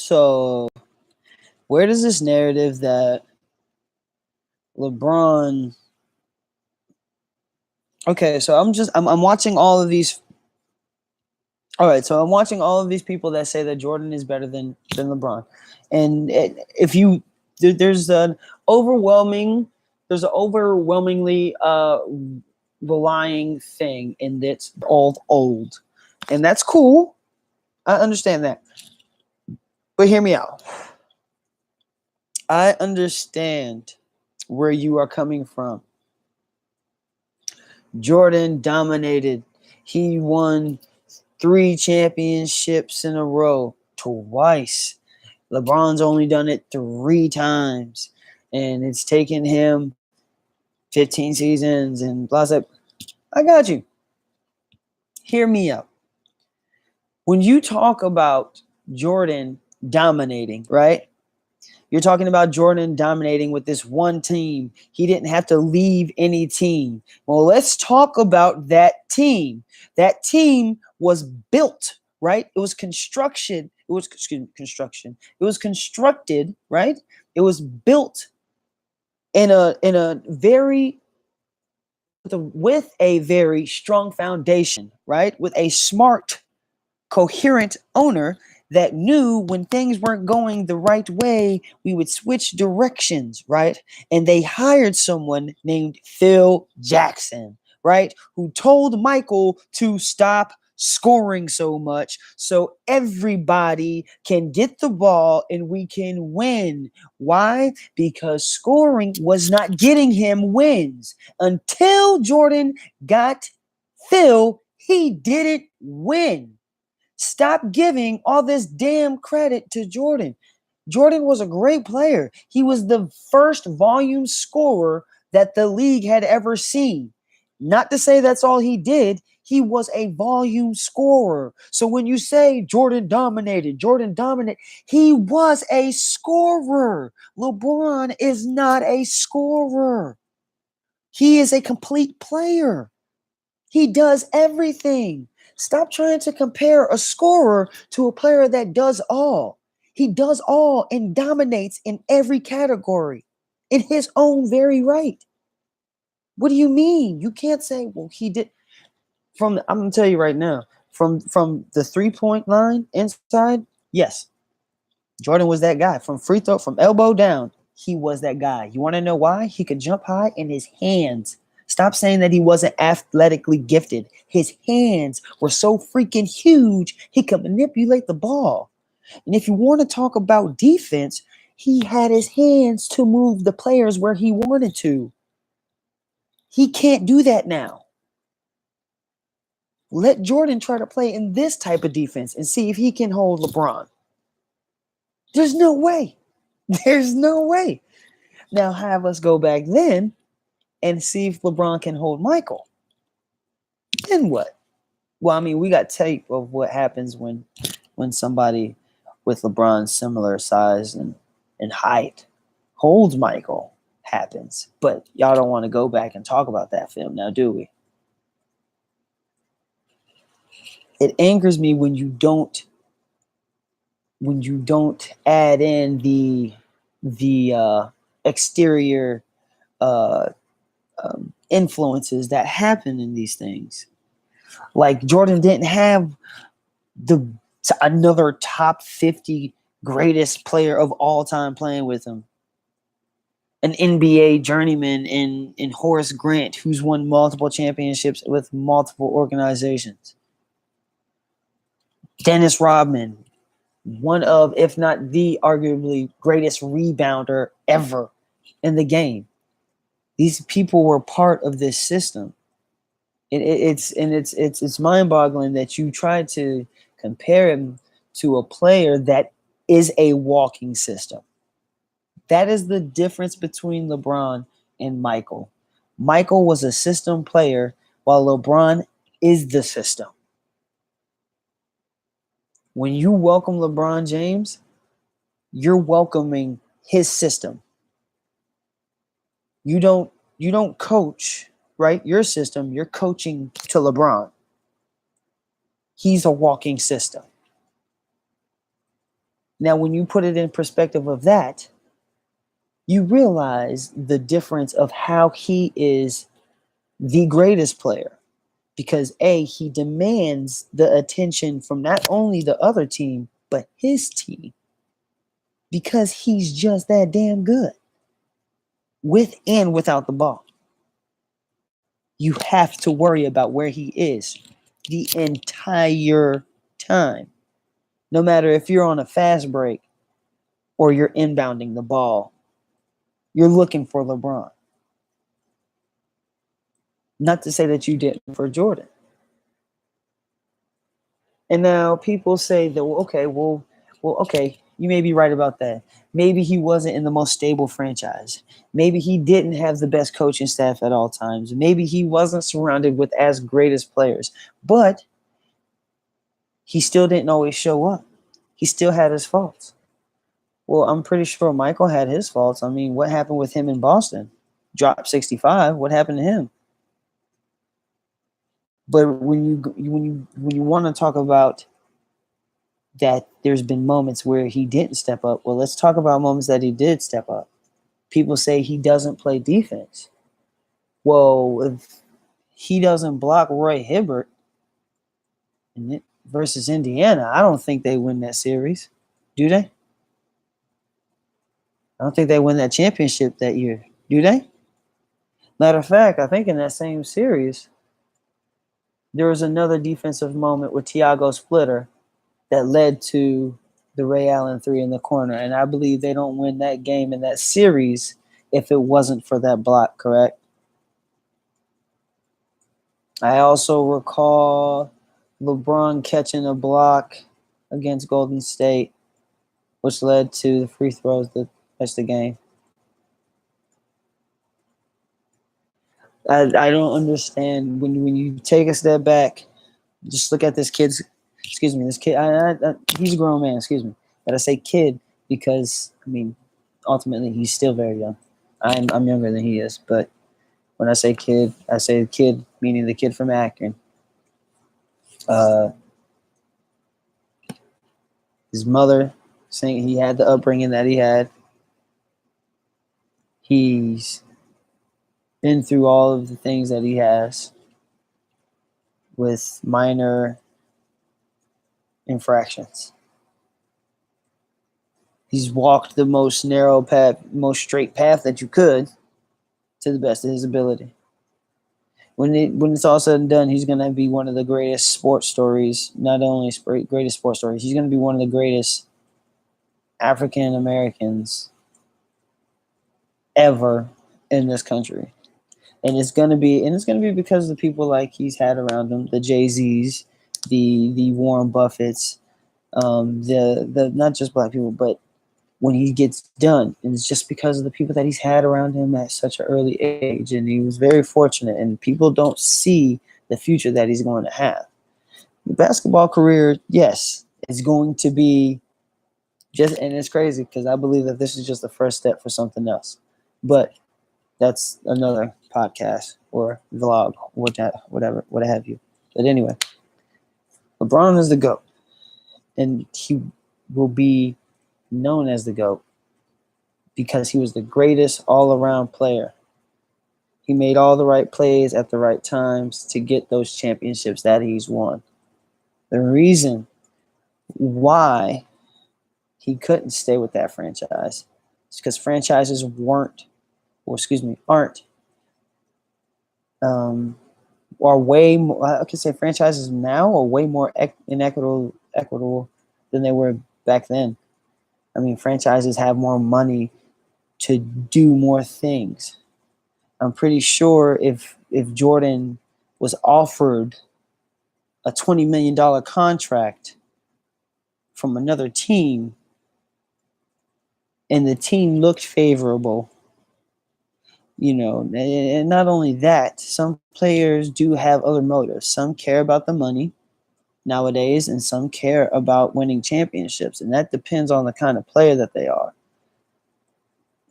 So, where does this narrative that LeBron? Okay, so I'm watching all of these. All right, so I'm watching all of these people that say that Jordan is better than LeBron, and if you there's an overwhelming there's an overwhelmingly relying thing in that's old, and that's cool. I understand that, but hear me out. I understand where you are coming from. Jordan dominated. He won 3 championships in a row, twice. LeBron's only done it 3 times, and it's taken him 15 seasons and blah, blah. I got you. Hear me out. When you talk about Jordan dominating, right? You're talking about Jordan dominating with this one team. He didn't have to leave any team. Well, let's talk about that team. That team was built, right? It was construction. It was construction. It was constructed, right? It was built in a very with a very strong foundation, right? With a smart, coherent owner that knew when things weren't going the right way, we would switch directions, right? And they hired someone named Phil Jackson, right? Who told Michael to stop scoring so much so everybody can get the ball and we can win. Why? Because scoring was not getting him wins. Until Jordan got Phil, he didn't win. Stop giving all this damn credit to Jordan. Jordan was a great player. He was the first volume scorer that the league had ever seen. Not to say that's all he did. He was a volume scorer. So when you say Jordan dominated, he was a scorer. LeBron is not a scorer. He is a complete player. He does everything. Stop trying to compare a scorer to a player that does all. He does all and dominates in every category in his own very right. What do you mean? You can't say, well, he did I'm gonna tell you right now, from the 3-point line inside, yes, Jordan was that guy. From free throw, from elbow down, he was that guy. You want to know why? He could jump high in his hands. Stop saying that he wasn't athletically gifted. His hands were so freaking huge, he could manipulate the ball. And if you want to talk about defense, he had his hands to move the players where he wanted to. He can't do that now. Let Jordan try to play in this type of defense and see if he can hold LeBron. There's no way. There's no way. Now have us go back then and see if LeBron can hold Michael. Then what? Well, I mean, we got tape of what happens when somebody with LeBron's similar size and height holds Michael happens. But y'all don't want to go back and talk about that film now, do we? It angers me when you don't add in the exterior influences that happen in these things. Like Jordan didn't have another top 50 greatest player of all time playing with him. An NBA journeyman in Horace Grant, who's won multiple championships with multiple organizations. Dennis Rodman, one of, if not the arguably greatest rebounder ever in the game. These people were part of this system. It's mind-boggling that you try to compare him to a player that is a walking system. That is the difference between LeBron and Michael. Michael was a system player while LeBron is the system. When you welcome LeBron James, you're welcoming his system. You don't coach, right? Your system, you're coaching to LeBron. He's a walking system. Now, when you put it in perspective of that, you realize the difference of how he is the greatest player. Because A, he demands the attention from not only the other team, but his team. Because he's just that damn good. With and without the ball. You have to worry about where he is the entire time. No matter if you're on a fast break or you're inbounding the ball, you're looking for LeBron. Not to say that you didn't for Jordan. And now people say that, okay, you may be right about that. Maybe he wasn't in the most stable franchise. Maybe he didn't have the best coaching staff at all times. Maybe he wasn't surrounded with as greatest players. But he still didn't always show up. He still had his faults. Well, I'm pretty sure Michael had his faults. I mean, what happened with him in Boston? Dropped 65. What happened to him? But when you want to talk about that there's been moments where he didn't step up, well, let's talk about moments that he did step up. People say he doesn't play defense. Well, if he doesn't block Roy Hibbert versus Indiana, I don't think they win that series. Do they? I don't think they win that championship that year. Do they? Matter of fact, I think in that same series, there was another defensive moment with Tiago Splitter that led to the Ray Allen 3 in the corner. And I believe they don't win that game in that series if it wasn't for that block, correct? I also recall LeBron catching a block against Golden State, which led to the free throws that touched the game. I don't understand when you take a step back, just look at this kid. He's a grown man, But I say kid because, I mean, ultimately he's still very young. I'm younger than he is, but when I say kid meaning the kid from Akron. His mother saying he had the upbringing that he had. He's been through all of the things that he has with minor infractions. He's walked the most narrow path, most straight path that you could to the best of his ability. When it's all said and done, he's going to be one of the greatest sports stories, not only greatest sports stories, he's going to be one of the greatest African Americans ever in this country. And it's gonna be because of the people like he's had around him, the Jay-Z's, the Warren Buffetts, the not just black people, but when he gets done, and it's just because of the people that he's had around him at such an early age, and he was very fortunate. And people don't see the future that he's going to have. The basketball career, yes, is going to be and it's crazy because I believe that this is just the first step for something else, but that's another podcast or vlog, whatever, what have you. But anyway, LeBron is the GOAT, and he will be known as the GOAT because he was the greatest all-around player. He made all the right plays at the right times to get those championships that he's won. The reason why he couldn't stay with that franchise is because franchises aren't are way more, I can say franchises now are way more equitable than they were back then. I mean, franchises have more money to do more things. I'm pretty sure if Jordan was offered a $20 million contract from another team and the team looked favorable, and not only that, some players do have other motives. Some care about the money nowadays, and some care about winning championships, and that depends on the kind of player that they are.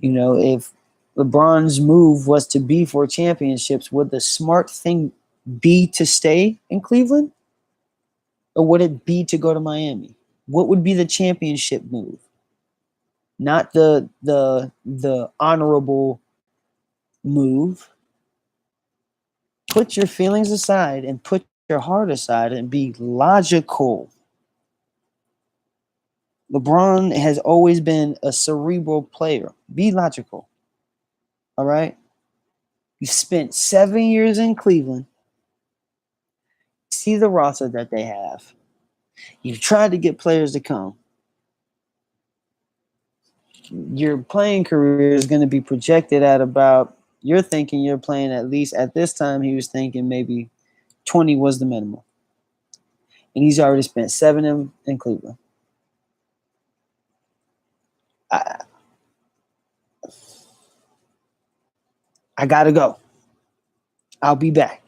If LeBron's move was to be for championships, would the smart thing be to stay in Cleveland, or would it be to go to Miami? What would be the championship move? Not the honorable move. Put your feelings aside and put your heart aside and be logical. LeBron has always been a cerebral player. Be logical. All right? You spent 7 years in Cleveland. See the roster that they have. You've tried to get players to come. Your playing career is going to be projected at about, you're thinking you're playing at least at this time, he was thinking maybe 20 was the minimum. And he's already spent 7 in Cleveland. I gotta go. I'll be back.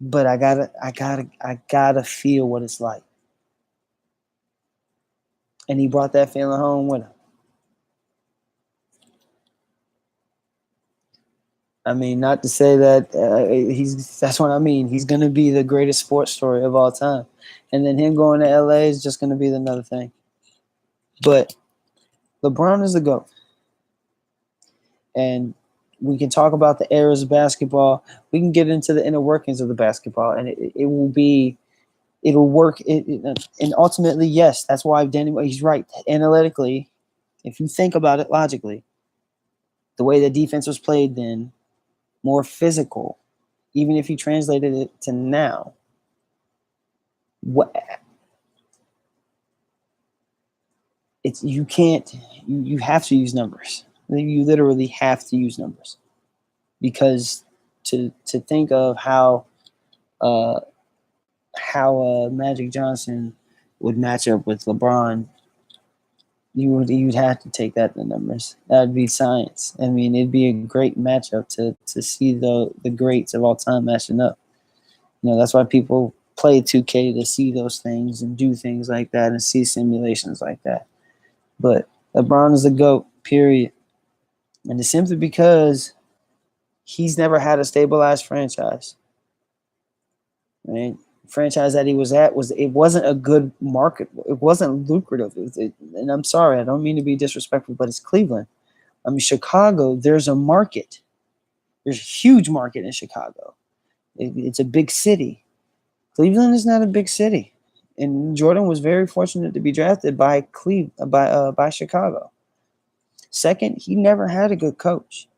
But I gotta feel what it's like. And he brought that feeling home with him. I mean, not to say that that's what I mean. He's going to be the greatest sports story of all time. And then him going to LA is just going to be another thing. But LeBron is the GOAT. And we can talk about the eras of basketball. We can get into the inner workings of the basketball. And it'll work. And ultimately, yes, that's why he's right. Analytically, if you think about it logically, the way the defense was played then, more physical, even if you translated it to now, you have to use numbers. You literally have to use numbers, because to think of how Magic Johnson would match up with LeBron, you'd have to take that in the numbers. That'd be science. I mean, it'd be a great matchup to see the greats of all time matching up. That's why people play 2K, to see those things and do things like that and see simulations like that. But LeBron is the GOAT, period. And it's simply because he's never had a stabilized franchise. Right? Franchise that he was at wasn't a good market. It wasn't lucrative. And I'm sorry, I don't mean to be disrespectful, but it's Cleveland. I mean, Chicago, there's a market. There's a huge market in Chicago. It's a big city. Cleveland is not a big city. And Jordan was very fortunate to be drafted by Chicago. Second, he never had a good coach.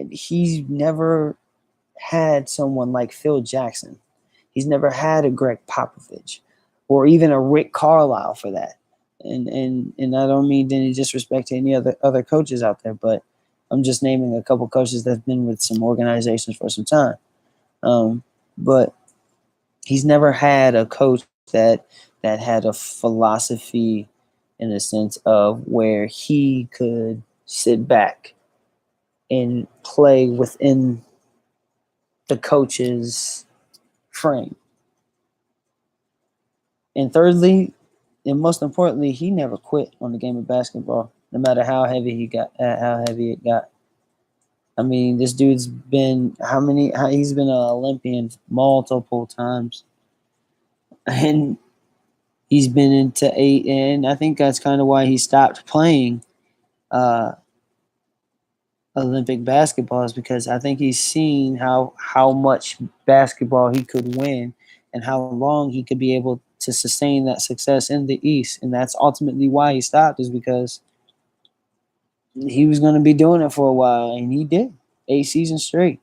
He's never had someone like Phil Jackson. He's never had a Greg Popovich or even a Rick Carlisle for that. And I don't mean any disrespect to any other coaches out there, but I'm just naming a couple coaches that have been with some organizations for some time. But he's never had a coach that had a philosophy in the sense of where he could sit back and play within the coach's frame. And thirdly, and most importantly, he never quit on the game of basketball, no matter how heavy it got. I mean, this dude's been he's been an Olympian multiple times. And he's been into 8, and I think that's kind of why he stopped playing Olympic basketball, is because I think he's seen how much basketball he could win and how long he could be able to sustain that success in the East. And that's ultimately why he stopped, is because he was going to be doing it for a while, and he did 8 seasons straight.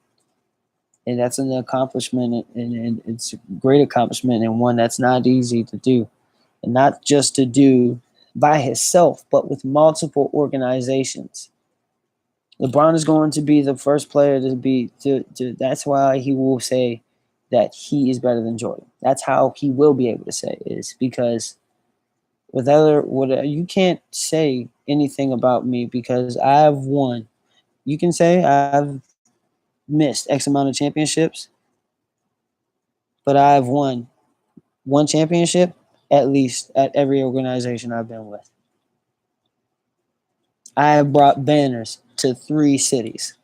And that's an accomplishment, and it's a great accomplishment, and one that's not easy to do. And not just to do by himself, but with multiple organizations. LeBron is going to be the first player to that's why he will say that he is better than Jordan. That's how he will be able to say it, is because you can't say anything about me because I've won. You can say I've missed X amount of championships, but I've won one championship at least at every organization I've been with. I have brought banners to 3 cities.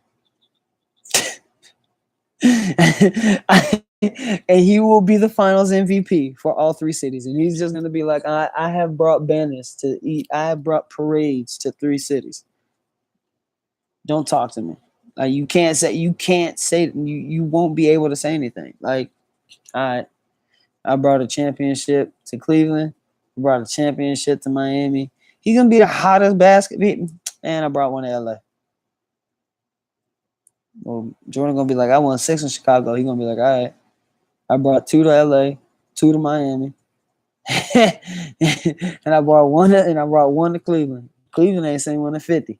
And he will be the finals MVP for all three cities. And he's just going to be like, I have brought banners to eat. I have brought parades to three cities. Don't talk to me. Like you can't say you won't be able to say anything. Like, all right, I brought a championship to Cleveland. I brought a championship to Miami. He's gonna be the hottest basketball. And I brought one to LA. Well, Jordan gonna be like, I won 6 in Chicago. He's gonna be like, all right, I brought 2 to LA, 2 to Miami. And I brought one to Cleveland. Cleveland ain't saying 1 to 50.